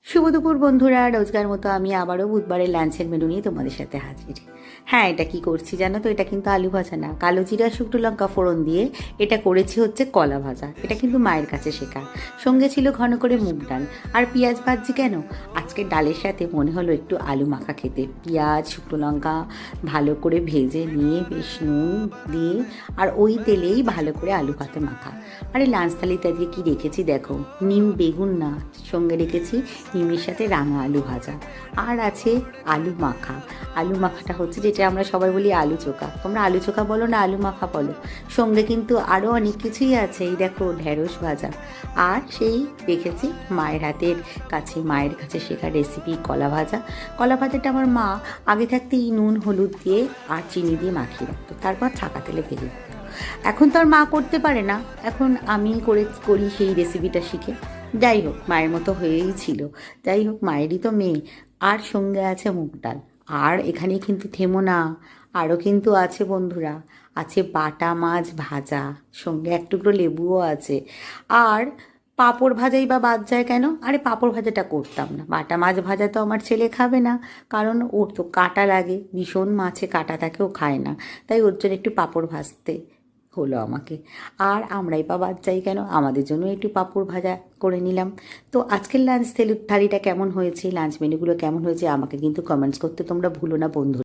শুভ দুপুর বন্ধুরা, রোজকার মতো আমি আবারও বুধবারের লাঞ্চের মেনু নিয়ে তোমাদের সাথে হাজির। হ্যাঁ, এটা কি করছি জানো তো? এটা কিন্তু আলু ভাজা না, কালো জিরা শুকনো লঙ্কা ফোড়ন দিয়ে এটা করেছি হচ্ছে কলা ভাজা। এটা কিন্তু মায়ের কাছে শেখা। সঙ্গে ছিল ঘন করে মুগ ডাল। আর পেঁয়াজ ভাজছি কেন? আজকে ডালের সাথে মনে হলো একটু আলু মাখা খেতে। পেঁয়াজ শুকনো লঙ্কা ভালো করে ভেজে নিয়ে বেশ নুন দিয়ে আর ওই তেলেই ভালো করে আলু ভাতে মাখা। আরে লাঞ্চ থালিতে আজকে কী রেখেছি দেখো, নিম বেগুন না, সঙ্গে রেখেছি ডিমের সাথে রাঙা আলু ভাজা, আর আছে আলু মাখা। আলু মাখাটা হচ্ছে যেটা আমরা সবাই বলি আলু চোখা, তোমরা আলু চোখা বলো না আলু মাখা বলো। সঙ্গে কিন্তু আরও অনেক কিছুই আছে, এই দেখো ঢেঁড়স ভাজা। আর সেই দেখেছি মায়ের কাছে শেখা রেসিপি কলা ভাজা। কলা ভাজাটা আমার মা আগে থাকতেই নুন হলুদ দিয়ে আর চিনি দিয়ে মাখিয়ে রাখতো, তারপর ছাকা তেলে ভেজে দিত। এখন তো আর মা করতে পারে না, এখন আমি করি সেই রেসিপিটা শিখে। যাই হোক, মায়ের মতো হয়েই ছিল। যাই হোক, মায়েরই তো মেয়ে। আর সঙ্গে আছে মুগ ডাল। আর এখানে কিন্তু থেমো না, আরও কিন্তু আছে বন্ধুরা, আছে বাটা মাছ ভাজা, সঙ্গে এক টুকরো লেবুও আছে। আর পাঁপড় ভাজাই বা বাদ যায় কেন? আরে পাঁপড় ভাজাটা করতাম না, বাটা মাছ ভাজা তো আমার ছেলে খাবে না, কারণ ওর তো কাঁটা লাগে, ভীষণ মাছে কাঁটা থাকে, ও খায় না। তাই ওর জন্য একটু পাঁপড় ভাজতে হলো আমাকে। আর আমরাই বা বাদ যাই কেন, আমাদের জন্য একটু পাঁপড় ভাজা করে নিলাম। তো আজকের লাঞ্চ থালিটা কেমন হয়েছে, লাঞ্চ মেনুগুলো কেমন হয়েছে আমাকে কিন্তু কমেন্টস করতে তোমরা ভুলো না বন্ধু।